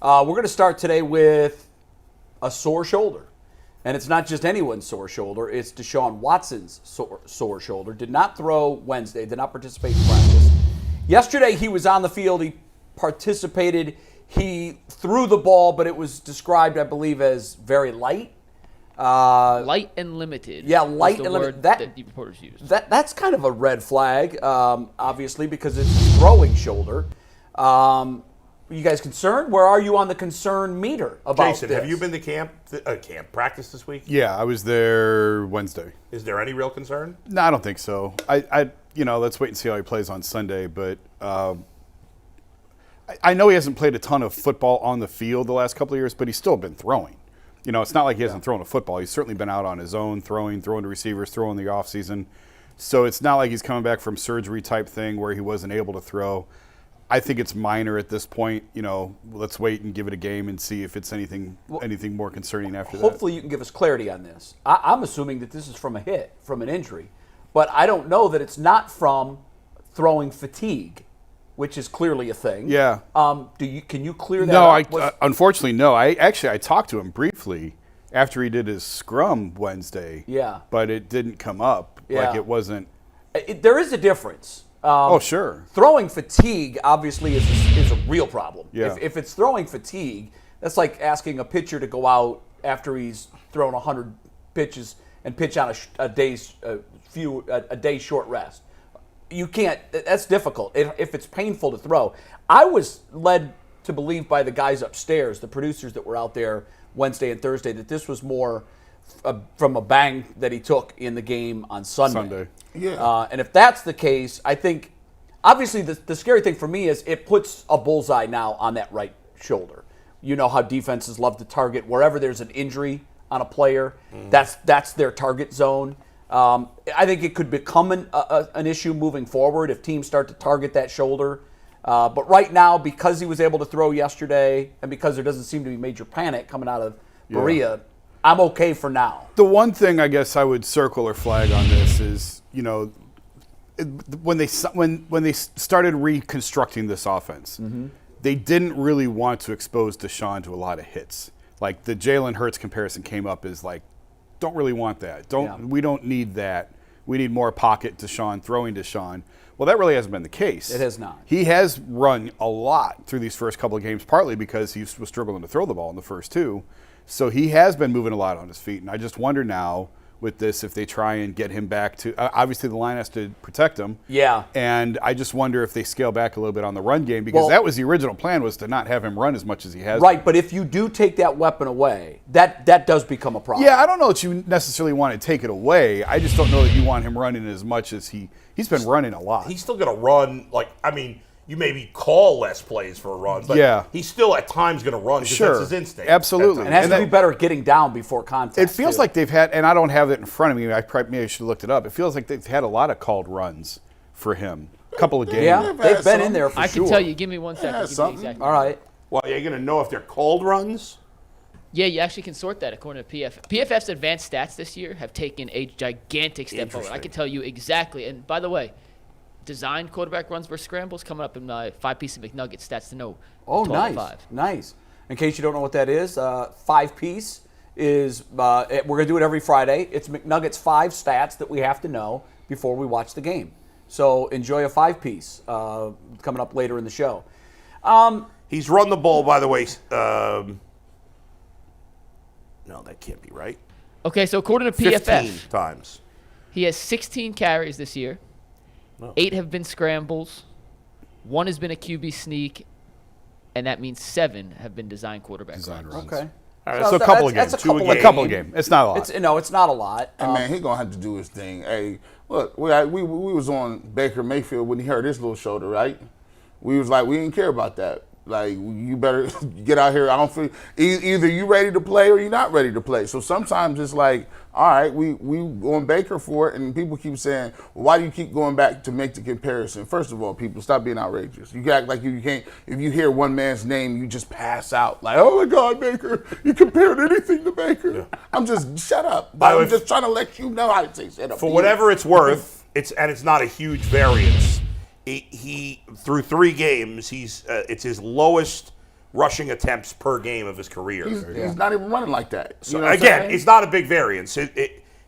We're going to start today with a sore shoulder. And it's not just anyone's sore shoulder. It's Deshaun Watson's sore shoulder. Did not throw Wednesday. Did not participate in practice. Yesterday, he was on the field. He participated. He threw the ball, but it was described, I believe, as very light. Light and limited. Yeah, light and limited. That the reporters used. That's kind of a red flag, obviously, because it's a throwing shoulder. Are you guys concerned? Where are you on the concern meter about Jason, this? have you been to camp practice this week? Yeah, I was there Wednesday. Is there any real concern? No, I don't think so. Let's wait and see how he plays on Sunday. But I know he hasn't played a ton of football on the field the last couple of years, but he's still been throwing. You know, it's not like he hasn't thrown a football. He's certainly been out on his own, throwing to receivers, throwing in the offseason. So it's not like he's coming back from surgery type thing where he wasn't able to throw. I think it's minor at this point. You know, let's wait and give it a game and see if it's anything more concerning after that. Hopefully you can give us clarity on this. I'm assuming that this is from a hit, from an injury. But I don't know that it's not from throwing fatigue, which is clearly a thing. Yeah. Can you clear that up? No, unfortunately, no. I talked to him briefly after he did his scrum Wednesday. Yeah. But it didn't come up. Yeah. Like it wasn't. There is a difference. Sure. Throwing fatigue, obviously, is a real problem. Yeah. If it's throwing fatigue, that's like asking a pitcher to go out after he's thrown 100 pitches and pitch on a day short rest. You can't. That's difficult. If it's painful to throw. I was led to believe by the guys upstairs, the producers that were out there Wednesday and Thursday, that this was more from a bang that he took in the game on Sunday. Yeah. And if that's the case, I think, obviously, the scary thing for me is it puts a bullseye now on that right shoulder. You know how defenses love to target wherever there's an injury on a player. That's their target zone. I think it could become an issue moving forward if teams start to target that shoulder. But right now, because he was able to throw yesterday and because there doesn't seem to be major panic coming out of Berea, I'm okay for now. The one thing I guess I would circle or flag on this is, you know, when they started reconstructing this offense, they didn't really want to expose Deshaun to a lot of hits. Like the Jalen Hurts comparison came up as like, don't really want that. We don't need that. We need more pocket Deshaun, throwing Deshaun. Well, that really hasn't been the case. It has not. He has run a lot through these first couple of games, partly because he was struggling to throw the ball in the first two. So he has been moving a lot on his feet. And I just wonder now with this if they try and get him back to obviously the line has to protect him. Yeah. And I just wonder if they scale back a little bit on the run game because that was the original plan, was to not have him run as much as he has. Right, but if you do take that weapon away, that does become a problem. Yeah, I don't know that you necessarily want to take it away. I just don't know that you want him running as much as he's been running a lot. He's still going to run, you maybe call less plays for a run, but he's still at times going to run because that's his instinct. Absolutely. And has to be better at getting down before contact. It feels like they've had, and I don't have it in front of me, maybe I should have looked it up. It feels like they've had a lot of called runs for him. A couple of games. Yeah, they've been in there for sure. I can tell you. Give me 1 second. Give me exactly. All right. Well, you're going to know if they're called runs? Yeah, you actually can sort that according to PFF. PFF's advanced stats this year have taken a gigantic step forward. I can tell you exactly. And by the way, designed quarterback runs versus scrambles coming up in my 5-piece of McNugget stats to know. Oh, nice. In case you don't know what that is, 5-piece is we're going to do it every Friday. It's McNugget's 5 stats that we have to know before we watch the game. So enjoy a 5-piece coming up later in the show. He's run the ball, by the way. No, that can't be right. Okay, so according to PFF, 15 times. He has 16 carries this year. 8 have been scrambles. 1 has been a QB sneak. And that means 7 have been design quarterback runs. Okay. All right, so a couple of games. A couple of games. It's not a lot. It's not a lot. And man, he's gonna have to do his thing. Hey, look, we was on Baker Mayfield when he hurt his little shoulder, right? We was like, we didn't care about that. Like, you better get out here. I don't feel either you ready to play or you're not ready to play. So sometimes it's like, all right, we on Baker for it, and people keep saying, well, why do you keep going back to make the comparison? First of all, people, stop being outrageous. You act like you can't. If you hear one man's name, you just pass out. Like, oh my God, Baker, you compared anything to Baker? Yeah. I'm just shut up. I'm just trying to let you know how to say shut up. For whatever it's worth, it's not a huge variance. He through 3 games, it's his lowest rushing attempts per game of his career. He's not even running like that. So again, it's not a big variance.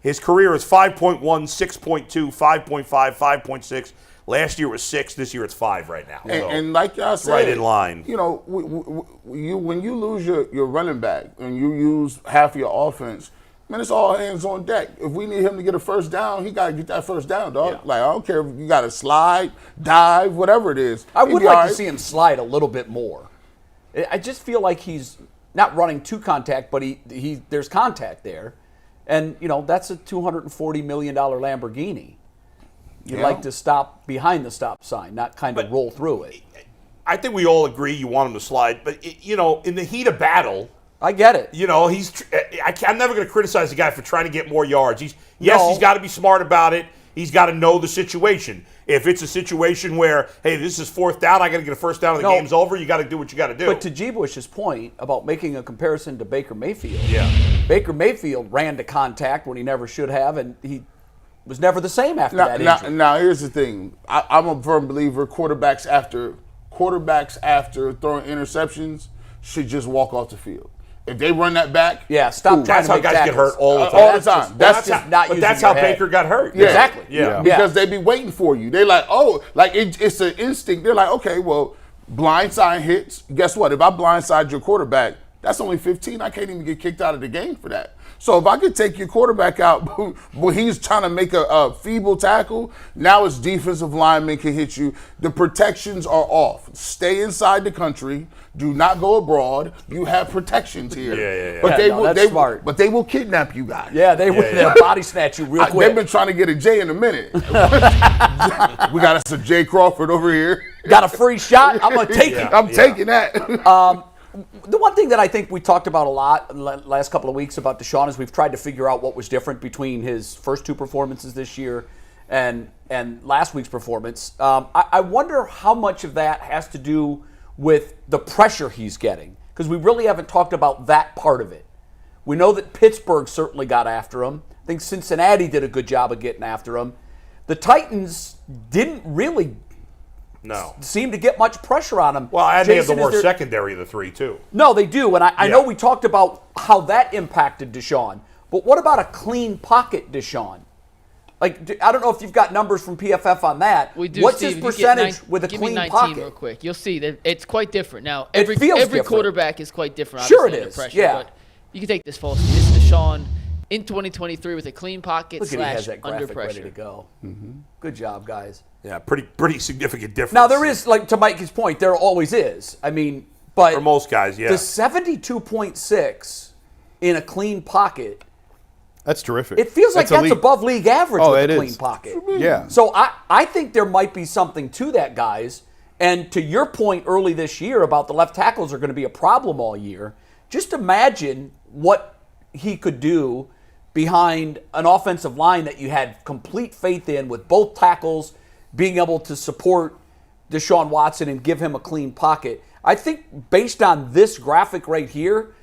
His career is 5.1, 6.2, 5.5, 5.6. Last year was 6. This year it's 5 right now. And like y'all said, right in line. You know, when you lose your running back and you use half your offense, man, it's all hands on deck. If we need him to get a first down, he got to get that first down, dog. Yeah. Like, I don't care if you got to slide, dive, whatever it is. I would like to see him slide a little bit more. I just feel like he's not running to contact, but there's contact there. And, you know, that's a $240 million Lamborghini. You'd like to stop behind the stop sign, not kind of roll through it. I think we all agree you want him to slide, but, you know, in the heat of battle, I get it. you know, I'm never going to criticize the guy for trying to get more yards. He's got to be smart about it. He's got to know the situation. If it's a situation where, hey, this is 4th down, I got to get a first down and the game's over, you got to do what you got to do. But to G. Bush's point about making a comparison to Baker Mayfield, Baker Mayfield ran to contact when he never should have, and he was never the same after that injury. Now, here's the thing. I'm a firm believer quarterbacks after throwing interceptions should just walk off the field. If they run that back, stop trying That's to how make guys tackles. get hurt all the time. All the time. That's how your head. Baker got hurt. Yeah. Exactly. Yeah. Because they be waiting for you. They like, it's an instinct. They're like, okay, well, blindside hits. Guess what? If I blindside your quarterback, that's only 15. I can't even get kicked out of the game for that. So if I could take your quarterback out when he's trying to make a feeble tackle, now his defensive lineman can hit you. The protections are off. Stay inside the country. Do not go abroad. You have protections here. Yeah. But that's smart. But they will kidnap you guys. Yeah, they'll body snatch you real quick. They've been trying to get a Jay in a minute. We got us a Jay Crawford over here. Got a free shot? I'm going to take it. I'm taking that. The one thing that I think we talked about a lot in the last couple of weeks about Deshaun is we've tried to figure out what was different between his first 2 performances this year and last week's performance. I wonder how much of that has to do with the pressure he's getting, because we really haven't talked about that part of it. We know that Pittsburgh certainly got after him. I think Cincinnati did a good job of getting after him. The Titans didn't really seem to get much pressure on him. Well, and they have the worst secondary of the 3, too. No, they do. And I know we talked about how that impacted Deshaun. But what about a clean pocket Deshaun? Like, I don't know if you've got numbers from PFF on that. We do. What's Steve, his percentage with a give clean me 19 pocket? real quick. You'll see that it's quite different. Now, Every different. Quarterback is quite different. Sure it under is, pressure, yeah. But you can take this falsely. This is Deshaun in 2023 with a clean pocket Look at he has that under graphic pressure. ready to go. Mm-hmm. Good job, guys. Yeah, pretty significant difference. Now, there is, like to Mike's point, there always is. I mean, but for most guys, the 72.6 in a clean pocket, that's terrific. it feels like that's elite. above league average with a clean is. pocket. Yeah. So I think there might be something to that, guys. And to your point early this year about the left tackles are going to be a problem all year, just imagine what he could do behind an offensive line that you had complete faith in, with both tackles being able to support Deshaun Watson and give him a clean pocket. I think based on this graphic right here,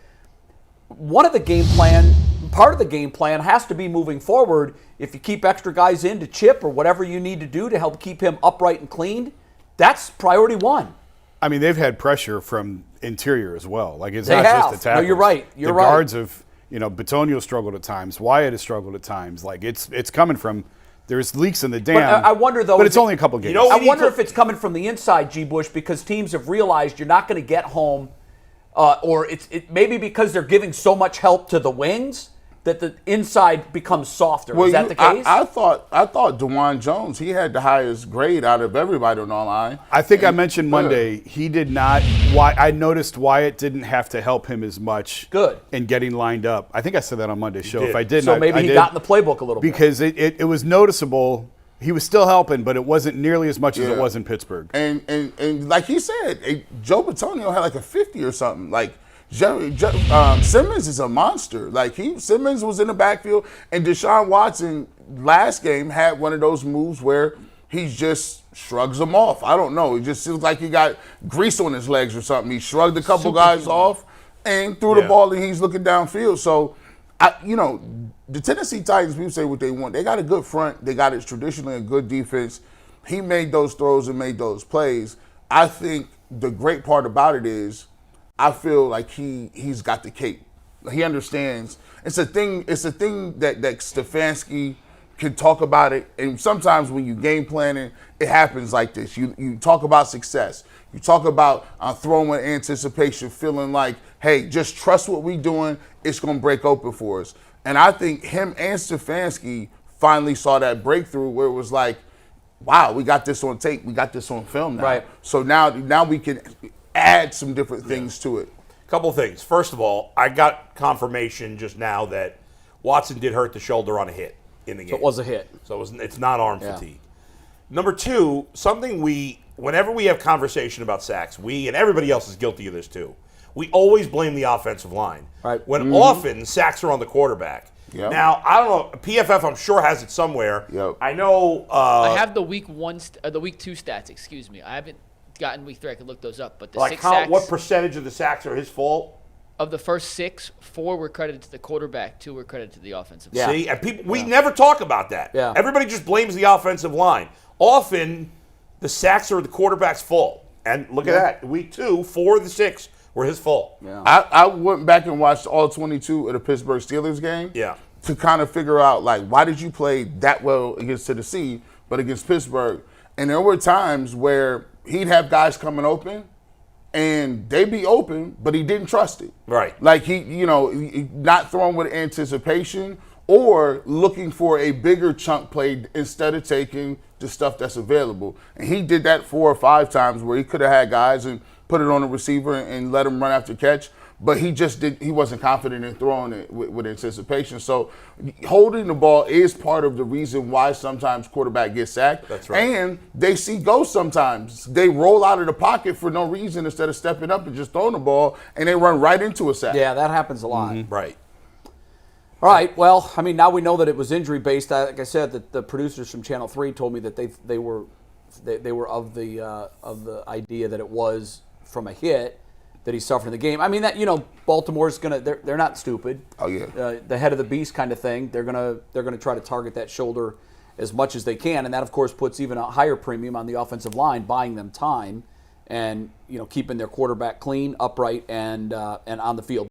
part of the game plan has to be moving forward. If you keep extra guys in to chip or whatever you need to do to help keep him upright and clean, that's priority 1. I mean, they've had pressure from interior as well. Like, it's They not have. just the tackles. No, you're right. The guards have, Bitonio struggled at times. Wyatt has struggled at times. Like, it's coming from, there's leaks in the dam. But I wonder, though. But it's only a couple games. I wonder if it's coming from the inside, G. Bush, because teams have realized you're not going to get home, or it maybe because they're giving so much help to the wings that the inside becomes softer. Well, is that the case? I thought DeJuan Jones, he had the highest grade out of everybody on our line. I think I mentioned Monday, he did not. I noticed Wyatt didn't have to help him as much. Good. In getting lined up. I think I said that on Monday's show. did. If I didn't, so maybe I he did, got in the playbook a little bit. because it was noticeable. He was still helping, but it wasn't nearly as much as it was in Pittsburgh. And like he said, Joe Bitonio had like a 50 or something. Like, Simmons is a monster. Like, Simmons was in the backfield, and Deshaun Watson last game had one of those moves where he just shrugs them off. I don't know. It just seems like he got grease on his legs or something. He shrugged a couple guys off and threw the ball, and he's looking downfield. So, the Tennessee Titans, people say what they want. They got a good front. They got traditionally a good defense. He made those throws and made those plays. I think the great part about it is, I feel like he's got the cape. He understands. It's a thing that Stefanski can talk about it. And sometimes when you game planning, it happens like this. You talk about success. You talk about throwing with anticipation, feeling like, hey, just trust what we're doing. It's going to break open for us. And I think him and Stefanski finally saw that breakthrough where it was like, wow, we got this on tape. We got this on film now. Right. So now we can add some different things to it. Couple of things. First of all, I got confirmation just now that Watson did hurt the shoulder on a hit in the game. So it was a hit. So it's not arm fatigue. Number two, something whenever we have conversation about sacks, we and everybody else is guilty of this too. We always blame the offensive line. Right. When often sacks are on the quarterback. Yep. Now, I don't know, PFF I'm sure has it somewhere. Yep. I know I have the week 2 stats, excuse me. I haven't gotten week 3. I could look those up, but the 6 sacks, what percentage of the sacks are his fault? of the first 6, 4 were credited to the quarterback, 2 were credited to the offensive line. Yeah. See, and we never talk about that. Yeah. Everybody just blames the offensive line. Often, the sacks are the quarterback's fault. And look at that. Week 2, 4 of the 6 were his fault. Yeah. I went back and watched all 22 of the Pittsburgh Steelers game. Yeah. To kind of figure out, like, why did you play that well against Tennessee, but against Pittsburgh? And there were times where he'd have guys coming open, and they'd be open, but he didn't trust it. Right. Like, he not throwing with anticipation or looking for a bigger chunk play instead of taking the stuff that's available. And he did that 4 or 5 times where he could have had guys and put it on the receiver and let him run after catch. But he wasn't confident in throwing it with anticipation. So holding the ball is part of the reason why sometimes quarterback gets sacked. That's right. And they see ghosts sometimes. They roll out of the pocket for no reason instead of stepping up and just throwing the ball, and they run right into a sack. Yeah, that happens a lot. Right. All right. Well, I mean, now we know that it was injury based. Like I said, the producers from Channel 3 told me that they were of the idea that it was from a hit that he suffered in the game. I mean, that Baltimore's they're not stupid. Oh yeah. The head of the beast kind of thing. They're gonna try to target that shoulder as much as they can, and that of course puts even a higher premium on the offensive line, buying them time and keeping their quarterback clean, upright, and on the field.